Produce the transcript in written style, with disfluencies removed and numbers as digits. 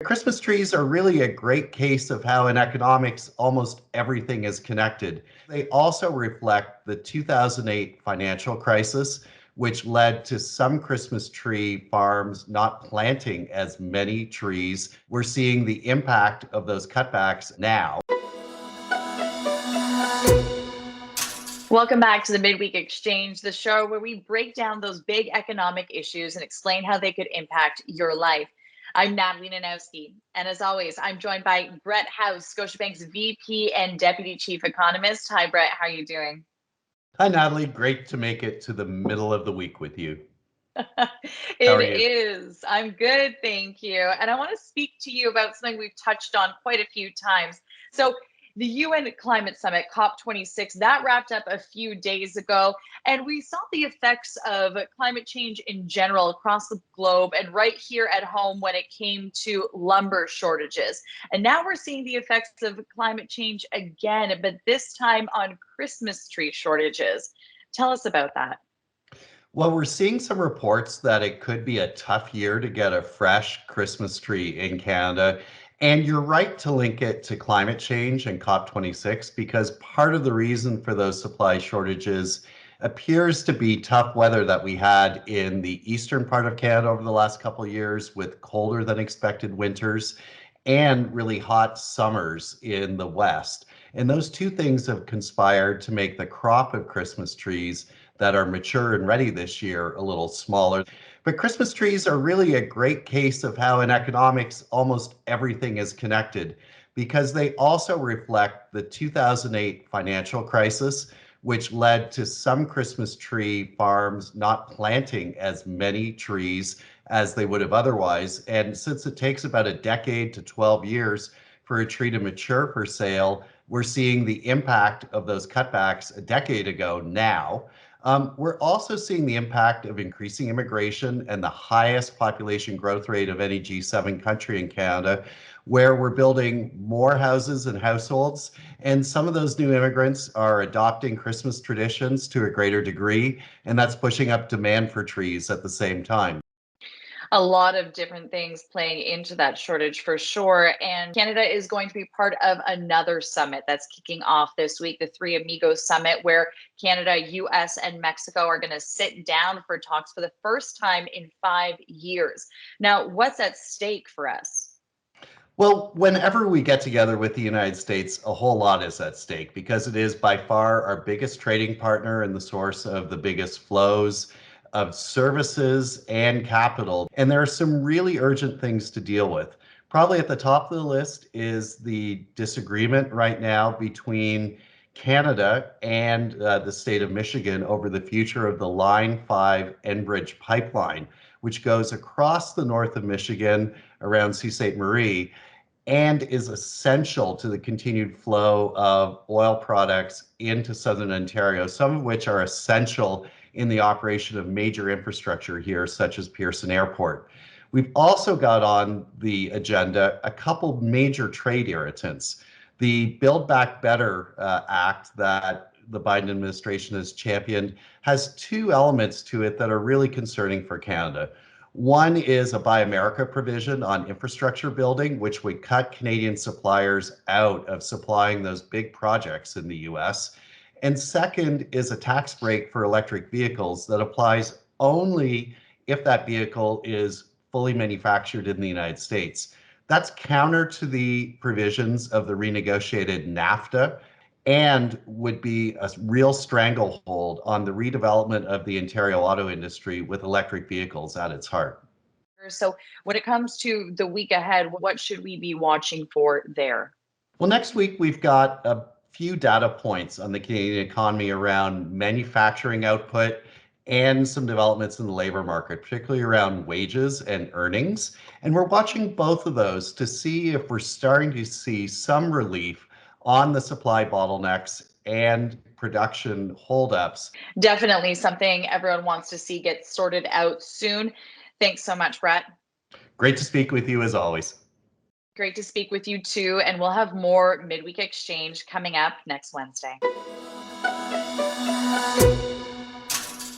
Christmas trees are really a great case of how in economics almost everything is connected. They also reflect the 2008 financial crisis, which led to some Christmas tree farms not planting as many trees. We're seeing the impact of those cutbacks now. Welcome back to the MidWeek Exchange, the show where we break down those big economic issues and explain how they could impact your life. I'm Natalie Nanowski, and as always, I'm joined by Brett House, Scotiabank's VP and Deputy Chief Economist. Hi, Brett. How are you doing? Hi, Natalie. Great to make it to the middle of the week with you. It is. I'm good, thank you. And I want to speak to you about something we've touched on quite a few times. So the UN Climate Summit, COP26, that wrapped up a few days ago, and we saw the effects of climate change in general across the globe and right here at home when it came to lumber shortages. And now we're seeing the effects of climate change again, but this time on Christmas tree shortages. Tell us about that. Well, we're seeing some reports that it could be a tough year to get a fresh Christmas tree in Canada. And you're right to link it to climate change and COP26, because part of the reason for those supply shortages appears to be tough weather that we had in the eastern part of Canada over the last couple of years with colder than expected winters and really hot summers in the west. And those two things have conspired to make the crop of Christmas trees that are mature and ready this year a little smaller. But Christmas trees are really a great case of how in economics almost everything is connected, because they also reflect the 2008 financial crisis, which led to some Christmas tree farms not planting as many trees as they would have otherwise. And since it takes about a decade to 12 years for a tree to mature for sale, we're seeing the impact of those cutbacks a decade ago now. We're also seeing the impact of increasing immigration and the highest population growth rate of any G7 country in Canada, where we're building more houses and households. And some of those new immigrants are adopting Christmas traditions to a greater degree, and that's pushing up demand for trees at the same time. A lot of different things playing into that shortage for sure. And Canada is going to be part of another summit that's kicking off this week, the Three Amigos Summit, where Canada, US, and Mexico are going to sit down for talks for the first time in 5 years. Now, what's at stake for us? Well, whenever we get together with the United States, a whole lot is at stake because it is by far our biggest trading partner and the source of the biggest flows of services and capital. And there are some really urgent things to deal with. Probably at the top of the list is the disagreement right now between Canada and the state of Michigan over the future of the Line 5 Enbridge pipeline, which goes across the north of Michigan around Sault Ste. Marie and is essential to the continued flow of oil products into southern Ontario, some of which are essential in the operation of major infrastructure here, such as Pearson Airport. We've also got on the agenda a couple major trade irritants. The Build Back Better Act that the Biden administration has championed has two elements to it that are really concerning for Canada. One is a Buy America provision on infrastructure building, which would cut Canadian suppliers out of supplying those big projects in the US. And second is a tax break for electric vehicles that applies only if that vehicle is fully manufactured in the United States. That's counter to the provisions of the renegotiated NAFTA and would be a real stranglehold on the redevelopment of the Ontario auto industry with electric vehicles at its heart. So, when it comes to the week ahead, what should we be watching for there? Well, next week we've got a few data points on the Canadian economy around manufacturing output and some developments in the labor market, particularly around wages and earnings. And we're watching both of those to see if we're starting to see some relief on the supply bottlenecks and production holdups. Definitely something everyone wants to see get sorted out soon. Thanks so much, Brett. Great to speak with you as always. Great to speak with you too. And we'll have more Midweek Exchange coming up next Wednesday.